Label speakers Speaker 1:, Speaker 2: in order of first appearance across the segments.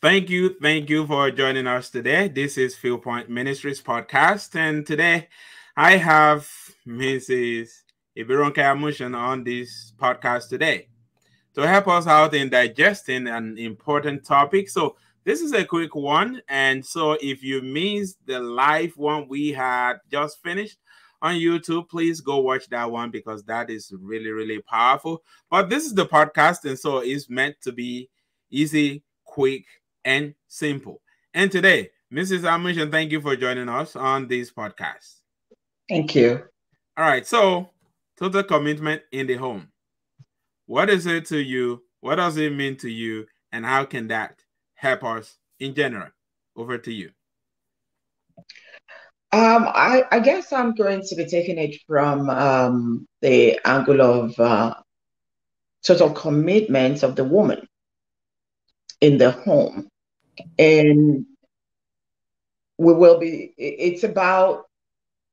Speaker 1: Thank you for joining us today. This is Field Point Ministries podcast, and today I have Mrs. Ibironke Amushan on this podcast today to help us out in digesting an important topic. So this is a quick one, and so if you missed the live one we had just finished on YouTube, please go watch that one because that is really powerful. But this is the podcast, and so it's meant to be easy, quick, and simple. And today, Mrs. Amishan, thank you for joining us on this podcast.
Speaker 2: Thank you.
Speaker 1: All right, so total commitment in the home. What is it to you? What does it mean to you? And how can that help us in general? Over to you.
Speaker 2: I guess I'm going to be taking it from the angle of total commitment of the woman in the home. And it's about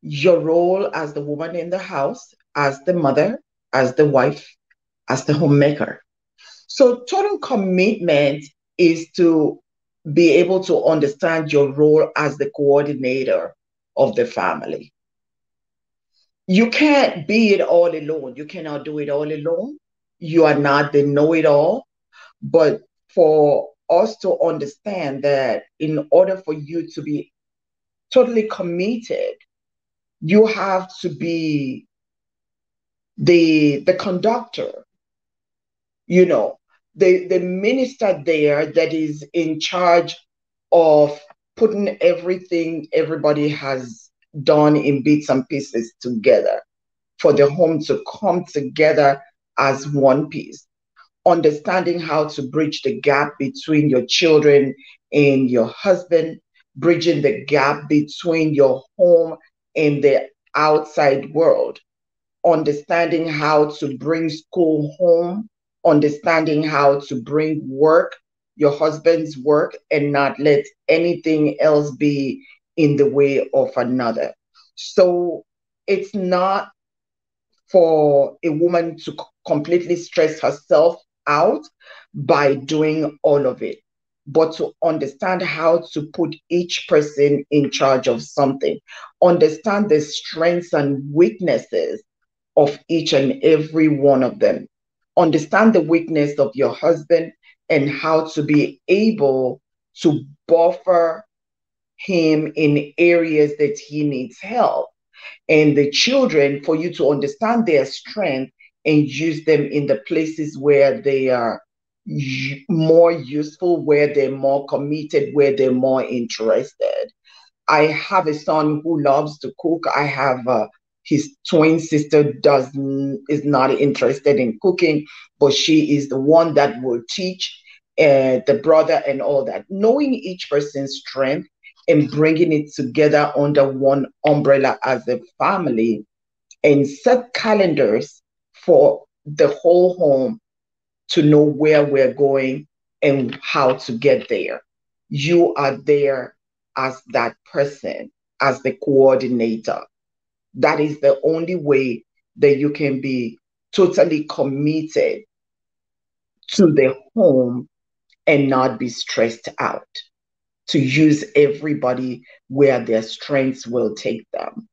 Speaker 2: your role as the woman in the house, as the mother, as the wife, as the homemaker. So total commitment is to be able to understand your role as the coordinator of the family. You can't be it all alone. You cannot do it all alone. You are not the know-it-all. But for us to understand that in order for you to be totally committed, you have to be the conductor, the minister there that is in charge of putting everything everybody has done in bits and pieces together for the home to come together as one piece. Understanding how to bridge the gap between your children and your husband, bridging the gap between your home and the outside world, understanding how to bring school home, understanding how to bring work, your husband's work, and not let anything else be in the way of another. So it's not for a woman to completely stress herself out by doing all of it, but to understand how to put each person in charge of something, understand the strengths and weaknesses of each and every one of them. Understand the weakness of your husband and how to be able to buffer him in areas that he needs help. And the children, for you to understand their strength and use them in the places where they are more useful, where they're more committed, where they're more interested. I have a son who loves to cook. I have his twin sister is not interested in cooking, but she is the one that will teach the brother and all that. Knowing each person's strength and bringing it together under one umbrella as a family, and set calendars for the whole home to know where we're going and how to get there. You are there as that person, as the coordinator. That is the only way that you can be totally committed to the home and not be stressed out, to use everybody where their strengths will take them.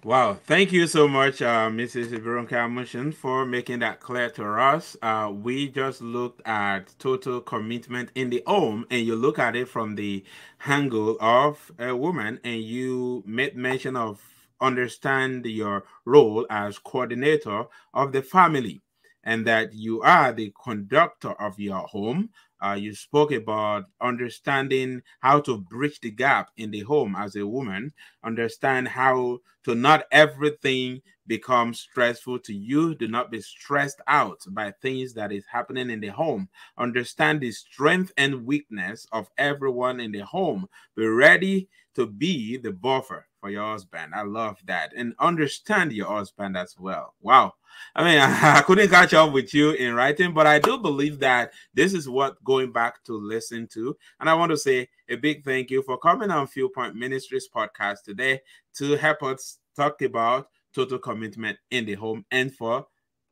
Speaker 1: Wow, thank you so much, Mrs. Veronica Amushin, for making that clear to us. We just looked at total commitment in the home, and you look at it from the angle of a woman, and you made mention of understand your role as coordinator of the family, and that you are the conductor of your home. You spoke about understanding how to bridge the gap in the home as a woman, understand how to not everything becomes stressful to you. Do not be stressed out by things that is happening in the home. Understand the strength and weakness of everyone in the home. Be ready to be the buffer for your husband. I love that. And understand your husband as well. Wow. I mean, I couldn't catch up with you in writing, but I do believe that this is what going back to listen to. And I want to say a big thank you for coming on Field Point Ministries podcast today to help us talk about total commitment in the home and for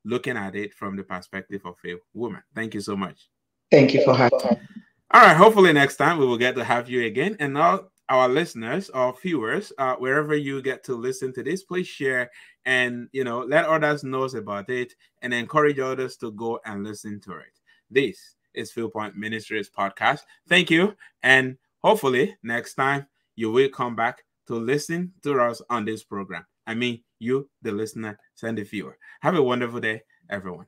Speaker 1: looking at it from the perspective of a woman. Thank you so much.
Speaker 2: Thank you for having me.
Speaker 1: All right. Hopefully next time we will get to have you again. And all our listeners or viewers, wherever you get to listen to this, please share and let others know about it and encourage others to go and listen to it. This is Viewpoint Ministries podcast. Thank you. And hopefully next time you will come back to listen to us on this program. I mean, you, the listener, and the viewer. Have a wonderful day, everyone.